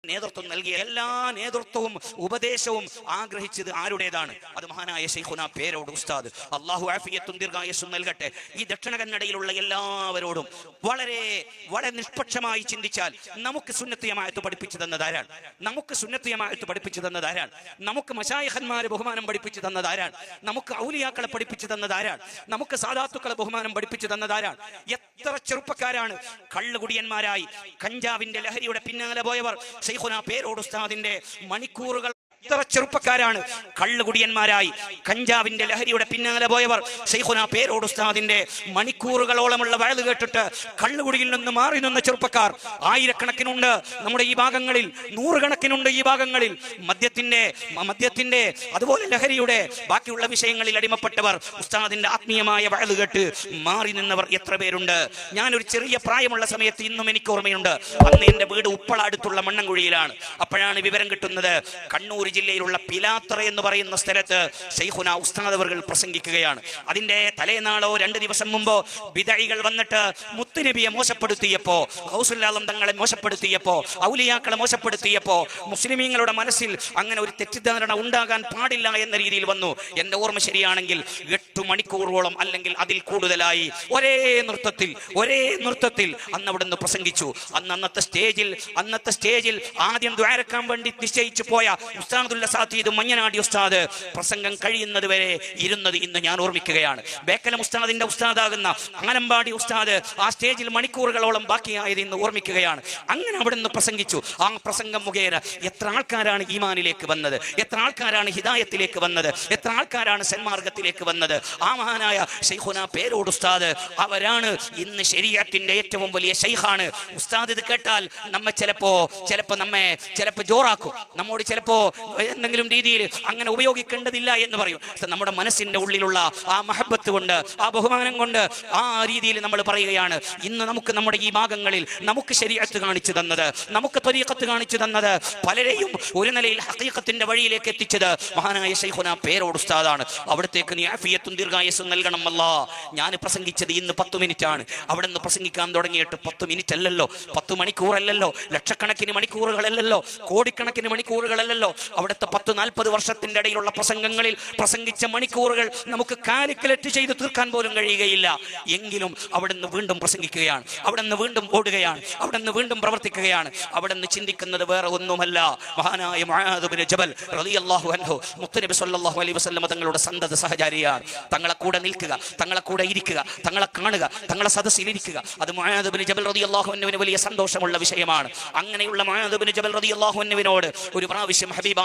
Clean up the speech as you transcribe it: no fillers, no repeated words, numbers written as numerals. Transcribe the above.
നേതൃത്വം നൽകിയ എല്ലാ നേതൃത്വവും ഉപദേശവും ആഗ്രഹിച്ചത് ആരുടേതാണ്? അത് മഹാനായ ശൈഖുനാ പേരോട് ഉസ്താദ്, അള്ളാഹു ആഫിയത്തും ദീർഘായുസ്സും നൽകട്ടെ. ഈ ദക്ഷിണ കന്നഡയിലുള്ള എല്ലാവരോടും വളരെ വളരെ നിഷ്പക്ഷമായി ചിന്തിച്ചാൽ നമുക്ക് സുന്നത്ത് ജമാഅത്ത് പഠിപ്പിച്ചു തന്നതാരാണ്? നമുക്ക് സുന്നത്ത് ജമാഅത്ത് പഠിപ്പിച്ചു തന്നതാരാണ്? നമുക്ക് മശായിഖന്മാരെ ബഹുമാനം പഠിപ്പിച്ചു തന്നതാരാണ്? നമുക്ക് ഔലിയാക്കളെ പഠിപ്പിച്ചു തന്നതാരാണ്? നമുക്ക് സാദാത്തുക്കളെ ബഹുമാനം പഠിപ്പിച്ചു തന്നതാരാണ്? എത്ര ചെറുപ്പക്കാരാണ് കള്ളുകുടിയന്മാരായി കഞ്ചാവിന്റെ ലഹരിയുടെ പിന്നാലെ പോയവർ? ശൈഖുനാ പേരോട് ഉസ്താദിന്റെ മണിക്കൂറുകൾ എത്ര ചെറുപ്പക്കാരാണ് കള്ളുകുടിയന്മാരായി കഞ്ചാവിന്റെ ലഹരിയുടെ പിന്നാലെ പോയവർ? ശൈഖുനാ പേരോട് ഉസ്താദിന്റെ മണിക്കൂറുകളോളമുള്ള വയല് കേട്ടിട്ട് കള്ളുകുടിയിൽ നിന്ന് മാറി നിന്ന ചെറുപ്പക്കാർ ആയിരക്കണക്കിനുണ്ട് നമ്മുടെ ഈ ഭാഗങ്ങളിൽ, നൂറുകണക്കിനുണ്ട് ഈ ഭാഗങ്ങളിൽ. മദ്യത്തിന്റെ അതുപോലെ ലഹരിയുടെ ബാക്കിയുള്ള വിഷയങ്ങളിൽ അടിമപ്പെട്ടവർ ഉസ്താദിന്റെ ആത്മീയമായ വയല് കേട്ട് മാറി നിന്നവർ എത്ര പേരുണ്ട്? ഞാനൊരു ചെറിയ പ്രായമുള്ള സമയത്ത് ഇന്നും എനിക്ക് ഓർമ്മയുണ്ട്. അന്ന് എന്റെ വീട് ഉപ്പള അടുത്തുള്ള മണ്ണൻകുഴിയിലാണ്. അപ്പോഴാണ് വിവരം കിട്ടുന്നത് കണ്ണൂർ ജില്ലയിലുള്ള പിലാത്തറ എന്ന് പറയുന്ന സ്ഥലത്ത് ശൈഖുനാ ഉസ്താദ് അവർകൾ പ്രസംഗിക്കുകയാണ്. അതിന്റെ തലേനാളോ 2 ദിവസം മുമ്പോ ബിദഈകൾ വന്നിട്ട് മുത്തുനബിയെ മോശപ്പെടുത്തിയപ്പോ, ഗൗസുൽ ആലം തങ്ങളെ മോശപ്പെടുത്തിയപ്പോ, ഔലിയാക്കളെ മോശപ്പെടുത്തിയപ്പോ മുസ്ലിമീങ്ങളുടെ മനസ്സിൽ അങ്ങനെ ഒരു തെറ്റിദ്ധാരണ ഉണ്ടാകാൻ പാടില്ല എന്ന രീതിയിൽ വന്നു. എന്റെ ഓർമ്മ ശരിയാണെങ്കിൽ 8 മണിക്കൂറോളം അല്ലെങ്കിൽ അതിൽ കൂടുതലായി ഒരേ നൃത്തത്തിൽ അന്ന് അവിടുന്ന് പ്രസംഗിച്ചു. അന്നത്തെ സ്റ്റേജിൽ ആദ്യം ദ്വാരക്കാൻ വേണ്ടി നിശ്ചയിച്ചു പോയ മഞ്ഞനാടി ഉസ്താദ് പ്രസംഗം കഴിയുന്നത് വരെ ഇരുന്നത് ഇന്ന് ഞാൻ ഓർമ്മിക്കുകയാണ്. ബേക്കലം ഉസ്താദിന്റെ ഉസ്താദാകുന്ന ആലമ്പാടി ഉസ്താദ് ആ സ്റ്റേജിൽ മണിക്കൂറുകളോളം ബാക്കിയായത് ഇന്ന് ഓർമ്മിക്കുകയാണ്. അങ്ങനെ അവിടെ നിന്ന് പ്രസംഗിച്ചു. ആ പ്രസംഗം മുഖേന എത്ര ആൾക്കാരാണ് ഈമാനിലേക്ക് വന്നത്, എത്ര ആൾക്കാരാണ് ഹിദായത്തിലേക്ക് വന്നത്, എത്ര ആൾക്കാരാണ് സന്മാർഗത്തിലേക്ക് വന്നത്. ആ മഹാനായ ശൈഖുനാ പേരോട് ഉസ്താദ് അവരാണ് ഇന്ന് ശരീഅത്തിന്റെ ഏറ്റവും വലിയ ശൈഖാണ്. ഉസ്താദ് ഇത് കേട്ടാൽ നമ്മെ ചിലപ്പോ ജോറാക്കും, നമ്മോട് ചിലപ്പോ എന്തെങ്കിലും രീതിയിൽ അങ്ങനെ ഉപയോഗിക്കേണ്ടതില്ല എന്ന് പറയും. നമ്മുടെ മനസ്സിന്റെ ഉള്ളിലുള്ള ആ മഹബത്ത് കൊണ്ട്, ആ ബഹുമാനം കൊണ്ട് ആ രീതിയിൽ നമ്മൾ പറയുകയാണ്. ഇന്ന് നമുക്ക് നമ്മുടെ ഈ ഭാഗങ്ങളിൽ നമുക്ക് ശരീഅത്ത് കാണിച്ചു തന്നത്, നമുക്ക് ത്വരീഖത്ത് കാണിച്ചു തന്നത്, പലരെയും ഒരു നിലയിൽ ഹഖീഖത്തിന്റെ വഴിയിലേക്ക് എത്തിച്ചത് മഹാനായ ശൈഖുനാ പേരോട് ഉസ്താദാണ്. അവിടത്തേക്ക് നീ ആഫിയത്തും ദീർഘായുസ്സും നൽകണം അല്ലാ. ഞാൻ പ്രസംഗിച്ചത് ഇന്ന് 10 മിനിറ്റ് ആണ്. അവിടെ നിന്ന് പ്രസംഗിക്കാൻ തുടങ്ങിയിട്ട് 10 മിനിറ്റ് അല്ലല്ലോ, 10 മണിക്കൂറല്ലല്ലോ, ലക്ഷക്കണക്കിന് മണിക്കൂറുകളല്ലല്ലോ, കോടിക്കണക്കിന് മണിക്കൂറുകളല്ലല്ലോ. അവിടുത്തെ 10-40 വർഷത്തിന്റെ ഇടയിലുള്ള പ്രസംഗങ്ങളിൽ പ്രസംഗിച്ച മണിക്കൂറുകൾ നമുക്ക് കാൽക്കുലേറ്റ് ചെയ്ത് തീർക്കാൻ പോലും കഴിയുകയില്ല. എങ്കിലും അവിടുന്ന് വീണ്ടും പ്രസംഗിക്കുകയാണ്, അവിടുന്ന് വീണ്ടും ഓടുകയാണ്, അവിടുന്ന് വീണ്ടും പ്രവർത്തിക്കുകയാണ്. അവിടുന്ന് ചിന്തിക്കുന്നത് വേറെ ഒന്നുമല്ല, മഹാനായ മുആദ് ഇബ്നു ജബൽ റളിയല്ലാഹു അൻഹു മുത്തനബി സല്ലല്ലാഹു അലൈഹി വസല്ലം തങ്ങളുടെ സന്തത സഹചാരിയാണ്. തങ്ങളെ കൂടെ നിൽക്കുക, തങ്ങളെ കൂടെ ഇരിക്കുക, തങ്ങളെ കാണുക, തങ്ങളെ സദസ്സിൽ ഇരിക്കുക, അത് മുആദ് ഇബ്നു ജബൽ റളിയല്ലാഹു അൻഹുവിന് വലിയ സന്തോഷമുള്ള വിഷയമാണ്. അങ്ങനെയുള്ള മുആദ് ഇബ്നു ജബൽ റളിയല്ലാഹു അൻഹുവിനോട് ഒരു പ്രാവശ്യം ഹബീബ